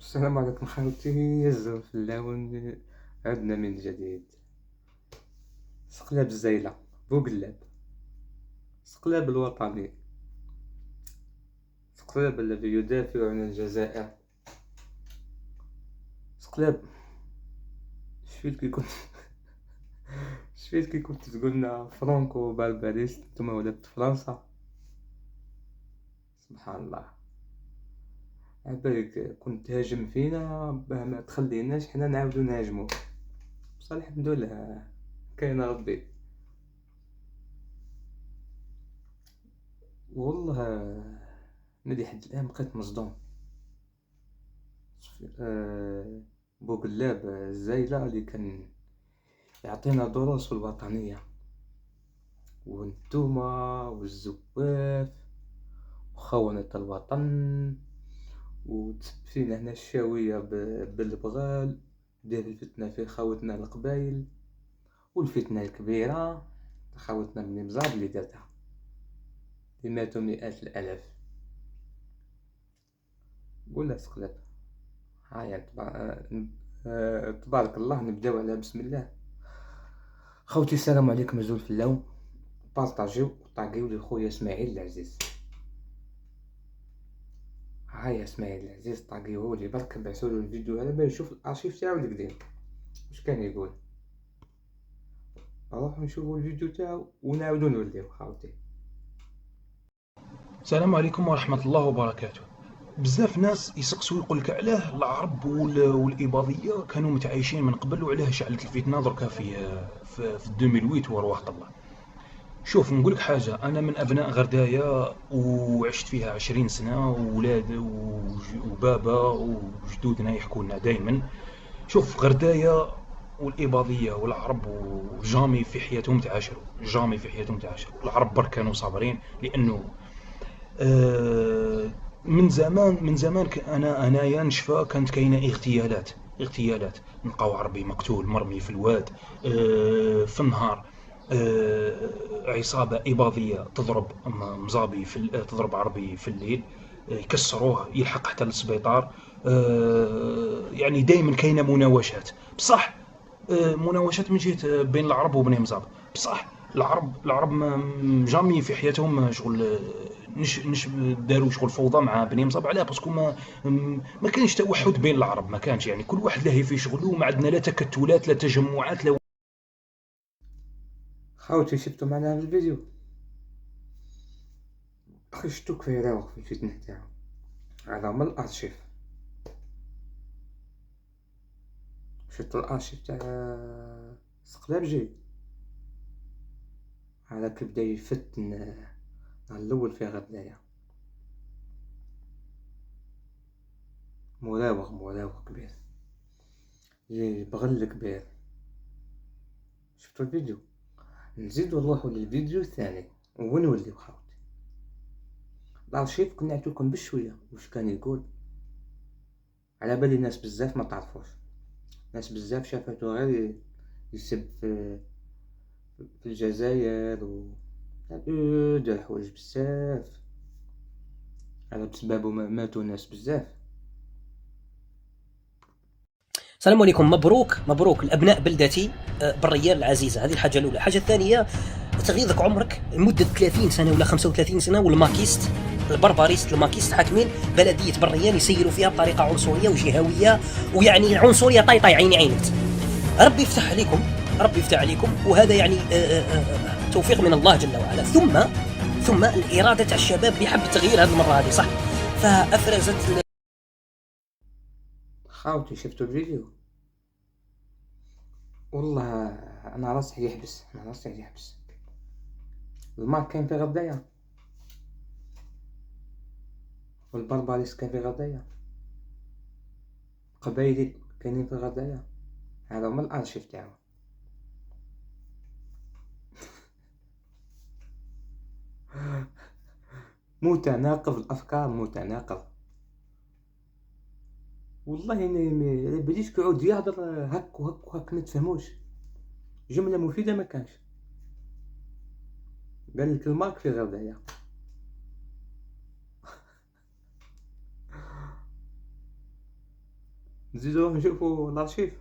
السلام عليكم خاوتي الزوف اللون. عدنا من جديد. سقلاب الزيلة بوقلاب، سقلاب الوطني، سقلاب الذي يدافع عن الجزائر. سقلاب شفيت كي كنت شفيت كي كنت تقولنا فرانكو بارباريس نتوما ولاد فرنسا. سبحان الله، عبالك كنت تهاجم فينا باه ما تخليناش حنا نعاودو نهاجمو، بصح الحمد لله كاين ربي. والله انا لحد الان بقيت مصدوم. بوقلاب الزايلة اللي كان يعطينا دروس في الوطنية، وانتوما والزواف وخونة الوطن، وتسب فينا هنا الشاوية بالبغال، دير الفتنة في خاوتنا القبايل، والفتنة الكبيرة خاوتنا من مزاب اللي درتها، اللي ماتوا مئات الآلاف. قول سقلب. هيا تبارك الله، نبداو على بسم الله. خوتي السلام عليكم زول في اللون، بارطاجيو وطاقيو لخويا اسماعيل العزيز. هيا اسماعيل العزيز طاقيوهولي برك، بعثولو الفيديو هذا باش يشوف الارشيف تاعو القديم واش كان يقول. نروحو نشوفو الفيديو تاعو ونعاودو نوليو خاوتي. السلام عليكم ورحمة الله وبركاته. بزاف ناس يسقسوا يقول لك علاه العرب والإباضية كانوا متعايشين من قبل وعلاه شعلت الفتنة دركا في 2008 وروح الله. شوف نقول لك حاجة، أنا من أبناء غرداية وعشت فيها 20 سنة، وولاد وبابا وجدودنا يحكوا لنا دايما. شوف غرداية والإباضية والعرب وجامي في حياتهم تعاشروا، جامي في حياتهم تعاشروا. العرب برك كانوا صابرين لأنه من زمان انا انايا نشفى كانت كاينه اغتيالات. نلقاو عربي مقتول مرمي في الواد في النهار. عصابه اباضيه تضرب مزابي تضرب عربي في الليل، يكسروه يلحق حتى للسبيطار. يعني دائما كاينه مناوشات بصح. مناوشات من جهه بين العرب وبني مزاب بصح. العرب جامي في حياتهم شغل نش داروا شغل فوضى مع بني مصاب. علاه باسكو ما كانش توحد بين العرب، ما كانش، يعني كل واحد لاهي في شغله، وما عندنا لا تكتلات لا تجمعات لا. خاوتي شفتو معنا في الفيديو، خشتو كفاية راوغ في الفتنة تاعو. هذا من الارشيف، شفتو الارشيف تاع سقلاب جي. هذا كي بدا يفتن نهار الاول في غرداية، مراوغ كبير، بغل كبير. شفتو الفيديو؟ نزيدو نروحو للفيديو الثاني ونوليو خاوتي. الارشيف كنا نعطيكم بشوية واش كان يقول، على بالي ناس بزاف ما تعرفوش، ناس بزاف شافتو غير يسب في الجزائر دار حوايج بزاف، على بسبابو ماتوا ناس بزاف. السلام عليكم، مبروك الابناء بلدتي بالريال العزيزه. هذه الحاجه الاولى. الحاجه الثانيه، تغيظك عمرك لمده 30 سنه ولا 35 سنه، والماكيست البربريست الماكيست حاكمين بلديه بالريال، يسيروا فيها بطريقه عنصريه وجهويه، ويعني عنصريه طايطاي عيني عينك. ربي يفتح عليكم، وهذا يعني توفيق من الله جل وعلا. ثم الاراده تاع الشباب اللي حب التغيير هذه المره هذه صح، فافرزت. خاوتي شفتو الفيديو؟ والله انا راسي يحبس. الماك كاين في غرداية، والبربريس كاين في غرداية، قبايلي كاينين في غرداية. هذا هما الارشيف تاعو. متناقض الافكار، متناقض. والله انا على باليش كيعود يهضر هك وهك ما تفهموش، جمله مفيده ما كانش. قال لك الماك في غرداية. نزيدو نشوفو الارشيف.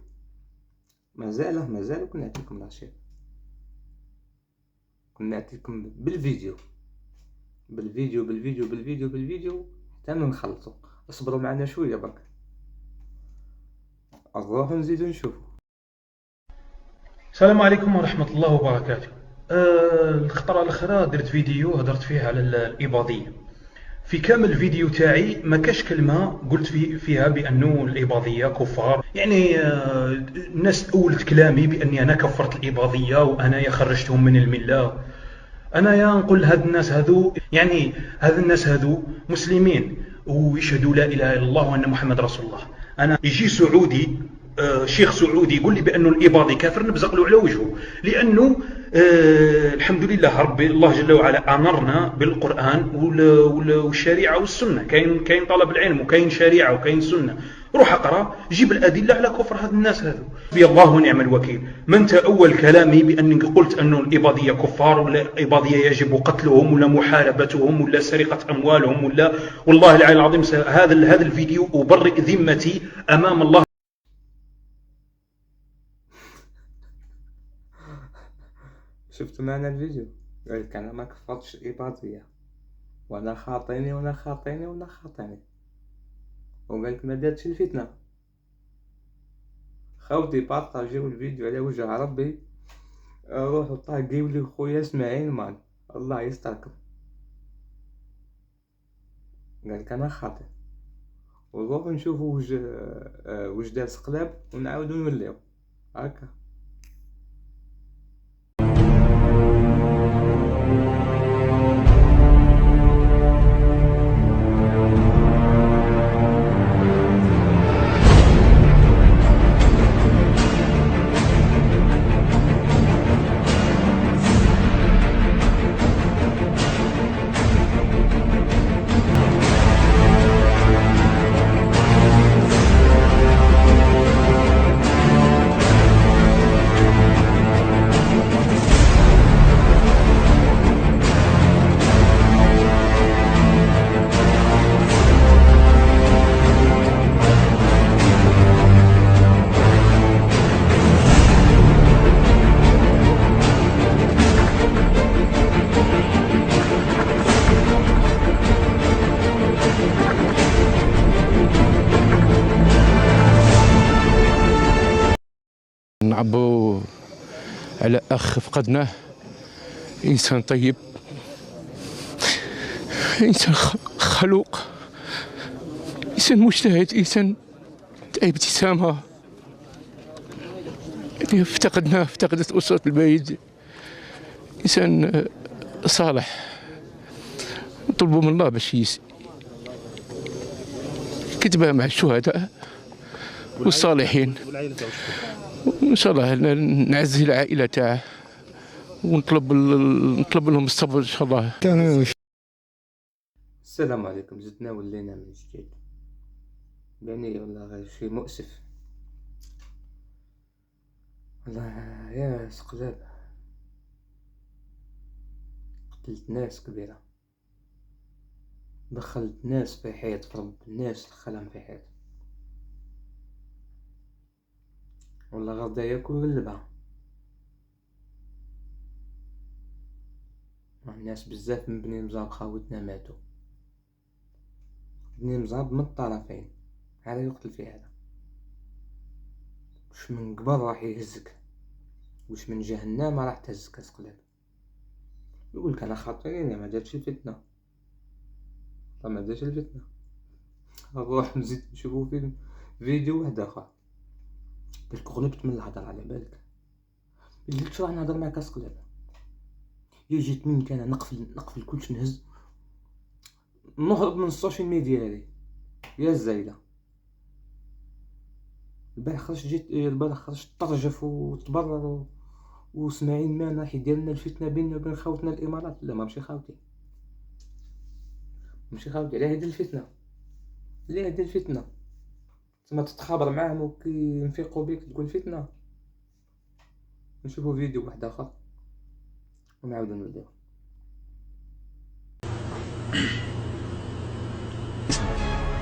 مازال كنا نعطيكم الارشيف، كنا نعطيكم بالفيديو حتى نخلصوا. اصبروا معنا شويه برك، نروحو نزيدو نشوفو. السلام عليكم ورحمة الله وبركاته. الخطرة الأخرى درت فيديو هدرت فيه على الإباضية. في كامل الفيديو تاعي ما كاش كلمة قلت فيها بأنه الإباضية كفار. يعني الناس أولت كلامي بأني أنا كفرت الإباضية وأنا خرجتهم من الملة. أنا نقول هاد الناس هذو، يعني هاد الناس هذو مسلمين ويشهدوا لا إله إلا الله وأن محمد رسول الله. أنا يجي سعودي، شيخ سعودي يقول لي بأنه الإباضي كافر، نبزق له على وجهه، لأنه الحمد لله ربي الله جل وعلا أمرنا بالقرآن والشريعة والسنة. كاين طلب العلم وكاين شريعة وكاين سنة. روح اقرأ، جيب الأدلة على كفر هاد الناس هذو. بي الله ونعم الوكيل. ما انت أول كلامي بأنك قلت أنه الإباضية كفار ولا الإباضية يجب قتلهم ولا محاربتهم ولا سرقة أموالهم ولا، والله العلي العظيم هذا الفيديو أبرئ ذمتي أمام الله. شفتوا معنا الفيديو؟ قالك انا ما كفرتش الاباضيه، وانا خاطيني وقالك ما دارتش الفتنه. خوتي بارطاجيو الفيديو على وجه ربي، روحوا طاقيو لي خويا اسماعيل مان، الله يستركم. قالك انا خاطئ، ونروحو نشوفو واش دار سقلاب ونعاودو نوليو هكا. نعبو على أخ فقدناه، إنسان طيب، إنسان خلوق، إنسان مجتهد، إنسان ابتسامة. افتقدت أسرة البعيد، إنسان صالح. نطلبوا من الله باش كتبها مع الشهداء والصالحين، وإن شاء الله نعزي العائلة تاعه ونطلب لهم الصبر إن شاء الله. السلام عليكم. زدنا ولينا من جديد، يعني والله غير شي مؤسف والله. يا سقلاب، قتلت ناس كبيرة، دخلت ناس في حيط، في رب الناس دخلهم في حيط، والله غدا ياكل اللبعة. الناس بزاف من بني مزاب خاوتنا ماتوا، بني مزاب من الطرفين، هذا يقتل في هذا. وش من قبل راح يهزك، وش من جهنم راح تهزك اسقلاب. يقولك انا خاطرين ما دارتش الفتنة، ما دارتش الفتنة. نروح نزيد نشوفو فيديو واحد اخر. قلت غلبت من الهضر على بالك، قلت شو راح نهضر معاك اسقلاب. يا جيت منك انا نقفل كلشي، نهز نهرب من السوشيال ميديا هذه يا الزايده. البارح خرجت ترجف وتبرر واسماعيل مان راح يدير لنا الفتنه بيننا وبين خوتنا الامارات. لا ماشي خوتي على هذه الفتنه، تما تتخابر معاهم وكي ينفقوا بك تقول فتنه. نشوفوا فيديو واحد اخر ونعاودو نبداو.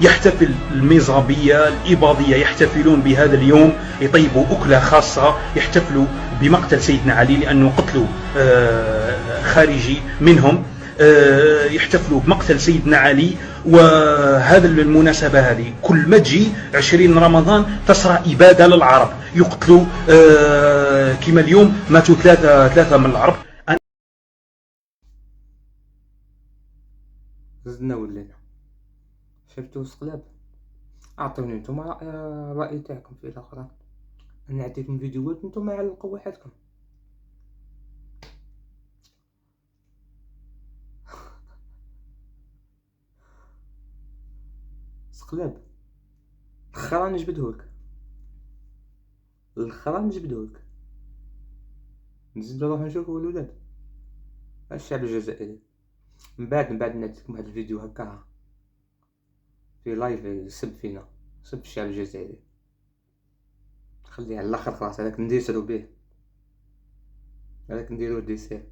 يحتفل الميزابية الإباضية يحتفلون بهذا اليوم، يطيبوا أكلة خاصة، يحتفلوا بمقتل سيدنا علي لأنه قتلوا خارجي منهم، يحتفلوا بمقتل سيدنا علي. وهذا المناسبة هذه كل ما تجي 20 رمضان تصرى إبادة للعرب، يقتلوا كما اليوم ماتوا ثلاثة من العرب. زدنا ولينا. شفتوا سقلاب؟ اعطوني نتوما الرأي تاعكم في الاخرى. انا نعطيكم فيديوهات نتوما علقوا وحدكم. سقلاب الخرا نجبدهولك، الخرا نجبدهولك. نزيدو نروح نشوفو الولاد الشعب الجزائري. من بعد نعطيكم هاد الفيديو هكا في لايف يسب فينا، يسب الشعب الجزائري. خليه على الاخر خلاص، هذاك نديسرو به، هذاك نديرو ديسير.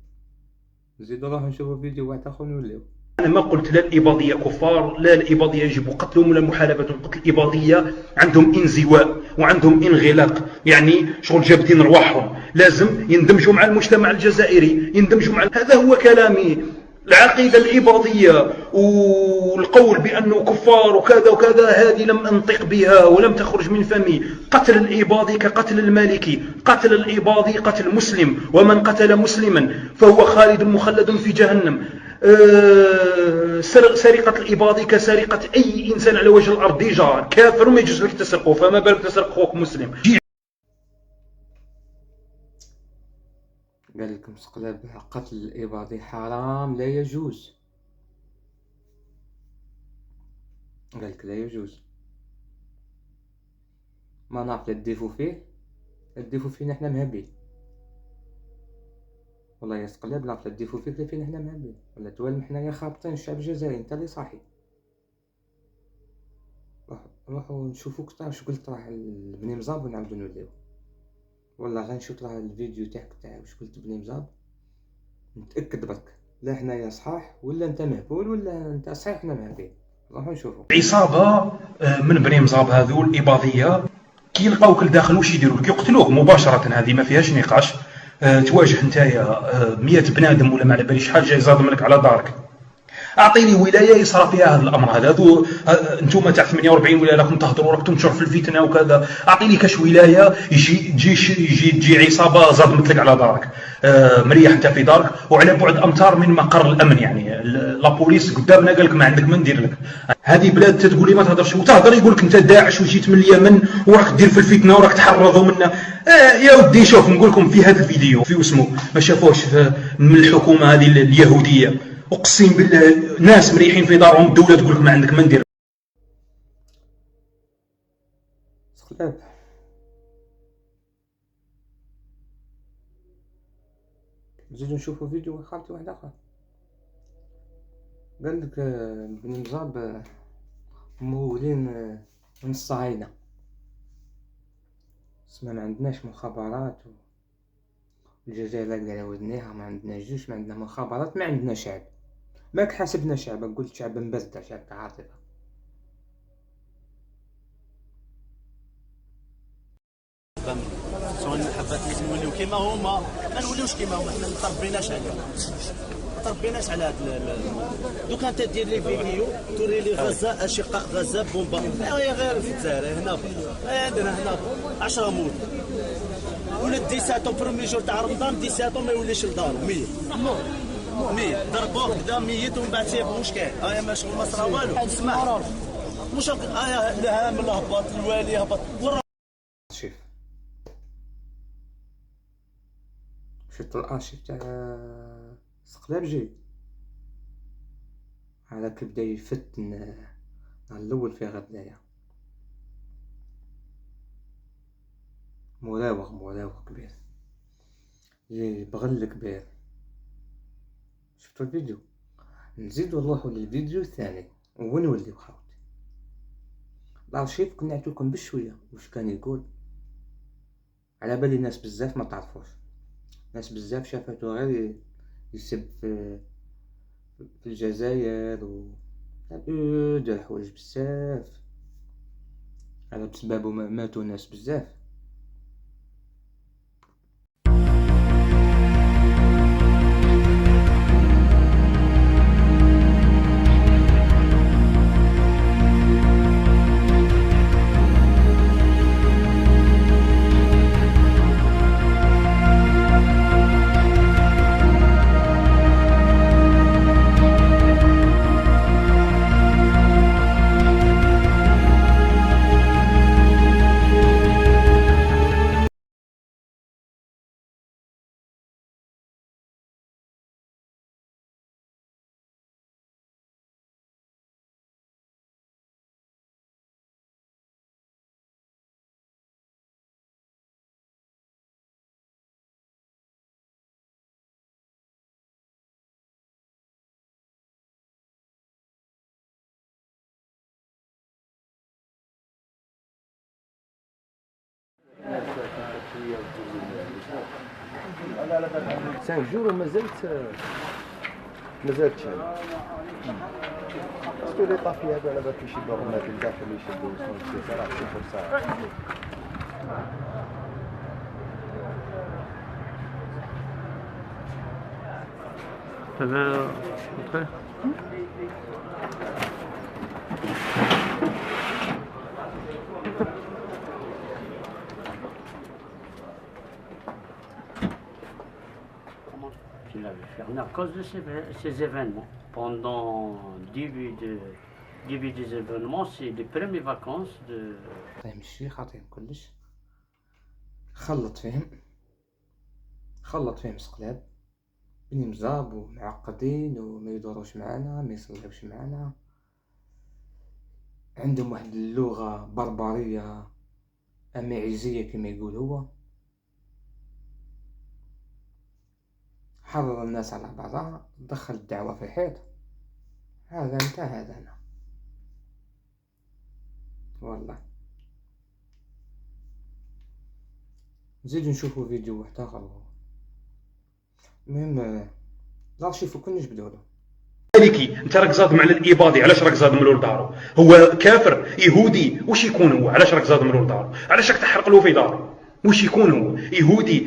نزيدو نروح نشوفو فيديو واحد اخر ونوليو. أنا ما قلت لا الإباضية كفار، لا الإباضية يجب قتلهم ولا محاربتهم. قتل الإباضية عندهم انزواء وعندهم انغلاق، يعني شغل جابدين رواحهم، لازم يندمجوا مع المجتمع الجزائري، يندمجوا مع هذا هو كلامي. العقيدة الإباضية والقول بأنه كفار وكذا وكذا هذه لم أنطق بها ولم تخرج من فمي. قتل الإباضي كقتل المالكي، قتل الإباضي قتل مسلم، ومن قتل مسلما فهو خالد مخلد في جهنم. سرقة الإباضي كسرقة أي إنسان على وجه الأرض، ديجا كافر وما يجوز لك تسرقه، فما بالك تسرق أخوك مسلم. قال لكم سقلاب قتل الإباضي حرام لا يجوز، قال لك لا يجوز. ما نعرف لا تديفو فيه لا تديفو فينا حنا مهبين. والله يا سقلاب نعرف لا تديفو فيك لا فينا حنا مهبين، ولا توالم حنايا خابطين الشعب الجزائري. انت اللي صاحي. روحو نشوفو كتر واش قلت راه بني مزاب ونعاودو نوليو. والله غنشوف راه الفيديو تاعك تاع واش قلت بني مزاب، نتأكد برك لا حنايا صحاح ولا انت مهبول ولا انت صحيح حنا مهبين. روحو نشوفو. عصابة من بني مزاب هذو الإباضية كي يلقاوك لداخل واش يديروا لك؟ يقتلوك مباشرة، هذه ما فيهاش نقاش. تواجه نتايا 100 بنادم ولا ما على بالي شحال جاي زاد منك على دارك، اعطيني ولايه يصرى فيها هذا الامر هذا. انتم تاع 48 ولايه راكم تهضروا راكم تنشروا في الفتنه وكذا، اعطيني كاش ولايه يجي عصابه زاد مثلك على دارك، مريح انت في دارك وعلى بعد امتار من مقر الامن. يعني لا بوليس قدامنا قال لك ما عندك ما ندير لك. هذه بلاد تقول لي ما تهضرش وتهضر، يقول لك انت داعش وجيت من اليمن وراك دير في الفتنه وراك تحرضوا منا. يا ودي شوف نقول لكم في هذا الفيديو في اسمه ما شافوش من الحكومه هذه اليهوديه، اقسم بالله ناس مريحين في دارهم، الدوله تقول لك ما عندك ما ندير. سقلاب نزيدو نشوفو فيديو خالتي واحد اخر. قال لك بني مزاب ممولين من الصهاينه، اسمها ما عندناش مخابرات والجزائر لاقيه على ودنيها، ما عندنا جيش، ما عندنا مخابرات، ما عندنا شعب. ماك حاسبنا شعب، قلت شعب مبزدة، شعب عاطفة. سواء المحبات لازم نوليو كيما هما، ما نوليوش كيما هما. حنا متربيناش عليهم، ما تربيناش على هاد دوكا انت دير لي فيديو توري لي غزه، اشقاء غزه بومبا هي غير في الجزائر هنا عندنا هنا 10 موت ولا ديساتو برومي جور تاع رمضان، ديساتو ما يوليش لدارو 100 ضربوه كدا 100 ومن بعد شي مشكل. ما شغل ما صرا والو. اسمع واش الهام هبط الوالي هبط شوف شفت الارشيف تاع سقلاب جي هذا كيبدا يفتن نهار الاول في غدايا، مراوغ كبير، بغل كبير. شفتوا الفيديو؟ نزيدو نروحو للفيديو الثاني ونوليو خاوتي. الارشيف كنا نعطيكم بشويه واش كان يقول، على بالي ناس بزاف ما تعرفوش، ناس بزاف شافتو غير يسب في الجزائر دار حوايج بزاف، هذا بسببو ماتوا ناس بزاف. سانك جور ومازالت شاد. اسكو لي طافي هذا على بالك يشدوا الرمات الداخل يشدوا شنو راه شي فرصه. qu'il avait fermé à cause de ces événements. Pendant début des événements, c'est les premières vacances de... طيب ماشي خاطيهم كلش، خلط فيهم سقلاب بني مزاب ومعقدين وما يدوروش معانا، ما يصلحوش معانا، عندهم واحد اللغة بربرية أمعيزية كما يقول هو، حرر الناس على بعضها، دخل الدعوة في الحيط. هذا انت هذا انا والله. نزيد نشوفوا فيديو واحد اخر. المهم الارشيف كل نجبدو له. مالكي انت راك زاد مع الاباضي، علاش راك زاد ملول دارو؟ هو كافر يهودي، واش يكون هو؟ علاش راك زاد ملول دارو؟ علاش راك تحرق له في دارو؟ واش يكون هو؟ يهودي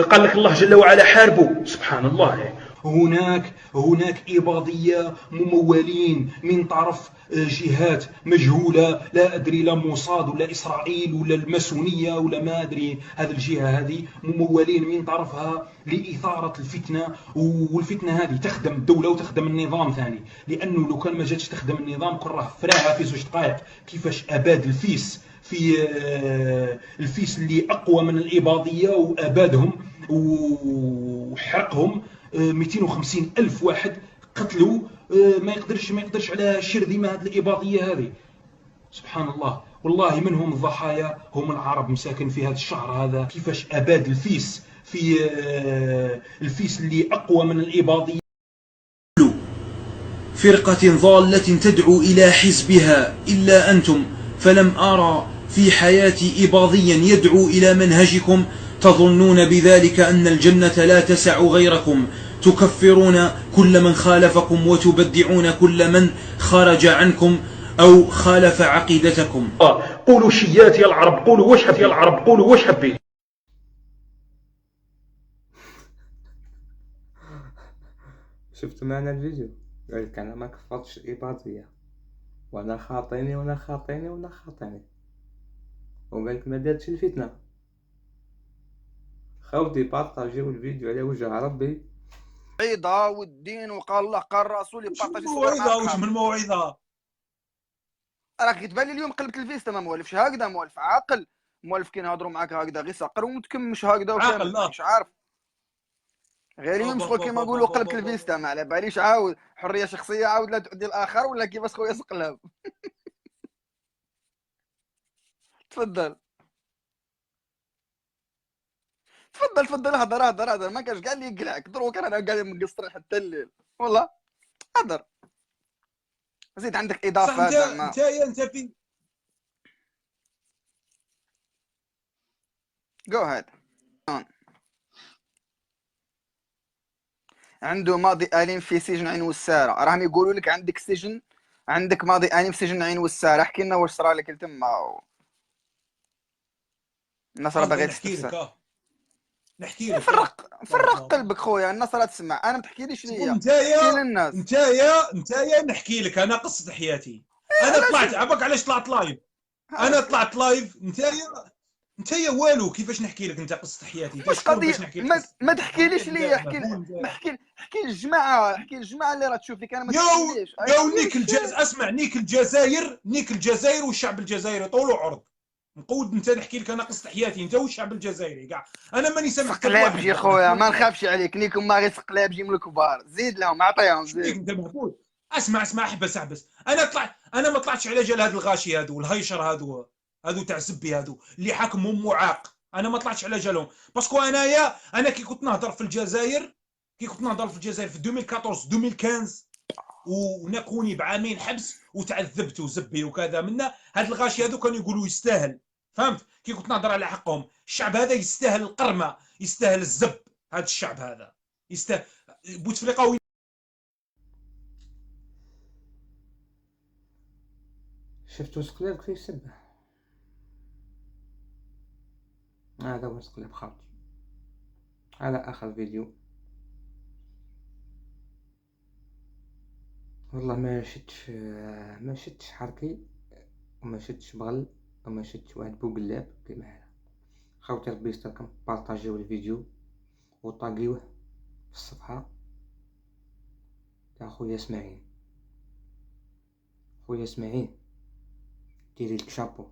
قال لك الله جل وعلا حاربوا، سبحان الله. هناك إباضية ممولين من طرف جهات مجهولة، لا أدري، لا موصاد ولا إسرائيل ولا الماسونية ولا ما أدري، هذه الجهة هذه ممولين من طرفها لإثارة الفتنة، والفتنة هذه تخدم الدولة وتخدم النظام ثاني، لأنه لو كان ما جاتش تخدم النظام كون راه فراها في 2 دقائق. كيفاش أباد الفيس الفيس اللي أقوى من الإباضية وأبادهم وحرقهم، 250 ألف واحد قتلوا، ما يقدرش على شرذمة هذه الإباضية هذه، سبحان الله. والله منهم الضحايا هم العرب مساكن في هذا الشهر هذا. كيفاش أباد الفيس الفيس اللي أقوى من الإباضية. فرقة ضالة تدعو إلى حزبها إلا أنتم، فلم أرى في حياتي إباضيا يدعو إلى منهجكم، تظنون بذلك أن الجنة لا تسع غيركم، تكفرون كل من خالفكم وتبدعون كل من خرج عنكم أو خالف عقيدتكم. قولوا شيات يا العرب، قولوا وشحب يا العرب، قولوا وشحب. شفتوا معنا الفيديو؟ قالك انا ما كفرتش الإباضية، وانا خاطيني وقالك ما دارتش الفتنة. خاوتي بارطاجيو الفيديو على وجه ربي. موعظة والدين وقال الله قال الرسول يبارطاجي موعظة؟ واش من موعظة؟ راك كتبان لي اليوم قلبت الفيستا ما موالفش هكذا، موالف عاقل، موالف كي نهضروا معاك هكذا غير سقر ومتكمش هكذا عاقل لا مش عارف، غير يمسخوا كيما نقولوا قلبت الفيستا، ما على باليش عاود حرية شخصية عاود لا تعدي الآخر ولا كيفاش خويا سقلاب. تفضل هضر ما كاش كاع اللي يقلعك، دروك انا قاعد مقصرين حتى الليل والله. هضر زيد عندك اضافات زعما. انت في جو هاد عنده ماضي أليم في سجن عين والسارة، راهم يقولوا لك عندك سجن، عندك ماضي أليم في سجن عين والسارة. احكي لنا واش صرا لك تما. الناس راه باغيه نحكي لك تستفسر. نحكي لك فرق قلبك خويا، الناس راه تسمع. انا ما تحكيليش ليا، احكي للناس. نتايا نحكي لك انا قصه حياتي. انا طلعت عباك علاش طلعت لايف. انا طلعت لايف. نتايا والو. كيفاش نحكي لك انت قصه حياتي؟ واش قضيه؟ ما تحكيليش ليا، احكي للجماعه، اللي راه تشوف فيك. انا ما تحكيليش. نيك الجزائر والشعب الجزائري طول وعرض نقود. انت نحكي لك انا قصه حياتي انت والشعب الجزائري كاع. انا ماني سامع سقلابجي خويا، ما نخافش عليك. نيكم ما غير سقلابجي من الكبار. زيد لهم، عطيهم زيد. انت مهبول. اسمع احبس. انا ما طلعتش على جال هاد الغاشي هادو والهيشر هادو تاع الزبي هادو اللي حاكمهم معاق. انا ما طلعتش على جالهم باسكو انا كي كنت نهضر في الجزائر في 2014 2015 وناكوني بعامين حبس وتعذبت وزبي وكذا منا. هاد الغاشي هادو كانوا يقولوا يستاهل. فهمت؟ كي كنت نهضر على حقهم. الشعب هذا يستاهل القرمه، يستاهل الزب. هذا الشعب هذا يستاهل. بوتفليقه شفتو سقلاب كيف يسبح؟ هذا هو سقلاب خاوتي. على اخر فيديو والله ما شدتش حركي، وما شدتش بغل، وما شدتش واحد بوقلاب كيما هذا. خاوتي ربي يستركم، بارطاجيو الفيديو وطاقيوه في الصفحه تاع خويا اسماعيل. ديري لك شابو.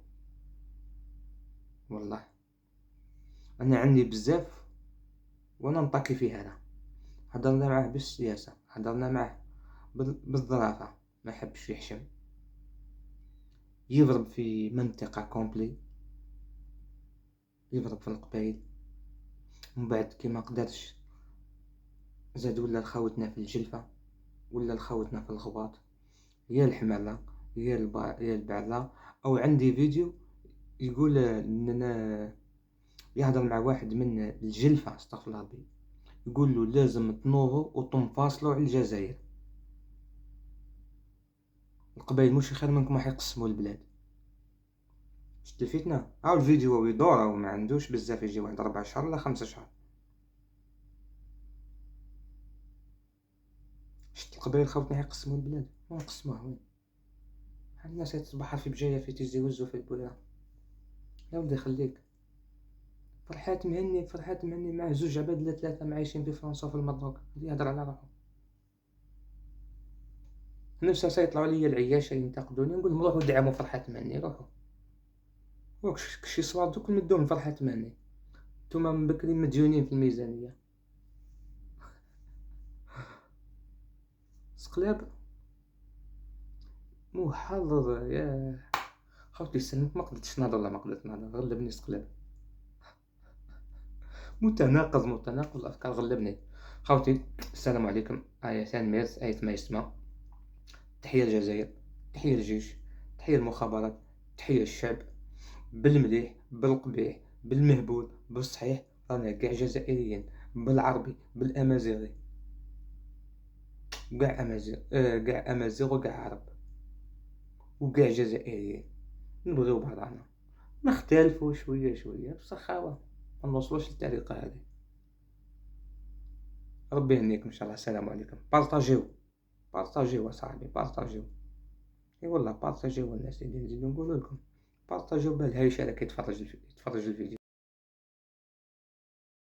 والله انا عندي بزاف وانا نطاكي في هذا. هضرنا معاه بالسياسه، هضرنا معاه بالظرافه، ما حبش يحشم، يضرب في منطقه كومبلي، يضرب في القبائل. من بعد كي ما قدرش زاد ولا لخوتنا في الجلفه، ولا لخوتنا في الغباط، يا الحمالة يا البعلة. او عندي فيديو يقول اننا يهضر مع واحد من الجلفة، استغفر الله ربي، يقول له لازم تنوضوا وتنفاصلوا على الجزائر. القبائل مش خير منكم راح يقسموا البلاد. شفت الفتنة؟ هاو الفيديو يدور وما عندوش بزاف، يجي واحد 4 شهور ولا 5 شهور. شفت القبائل خوتنا يقسموا البلاد، ما نقسموها وين؟ الناس يتبحر في بجاية في تيزي وزو في البويرة. لا ودي خليك. فرحات مهني مع 2 عباد ولا 3 معايشين في فرنسا وفي المغرب، اللي يهضر على روحو. نفسها سيطلعوا لي العياشة ينتقدوني، نقول لهم روحوا دعموا فرحات مهني، روحوا. كشي صوار دوك نمدوهم فرحات مهني، نتوما من بكري مديونين في الميزانية. سقلاب مو حاضر يا خوتي سلمك. ما قدرتش نهضر ولا ما قدرت نهضر، غلبني سقلاب. متناقض الافكار، غلبني خوتي. السلام عليكم. ثاني مارس ايت ما يسمى. تحيه الجزائر، تحيه الجيش، تحيه المخابرات، تحيه الشعب. بالمليح بالقبيح بالمهبول بالصحيح، رانا كاع جزائريين، بالعربي بالامازيغي، كاع امازيغ وكاع عرب وكاع جزائريين. نبغيو بعضنا، نختلفوا شويه بسخاوه، ما نوصلوش للطريقه هذه. ربي يهنيكم ان شاء الله. السلام عليكم. بارطاجيو صاحبي، بارطاجيو. اي والله بارطاجيو الناس اللي نزيدو نقول لكم، بارطاجيو بالهايشه اللي كيتفرج الفيديو.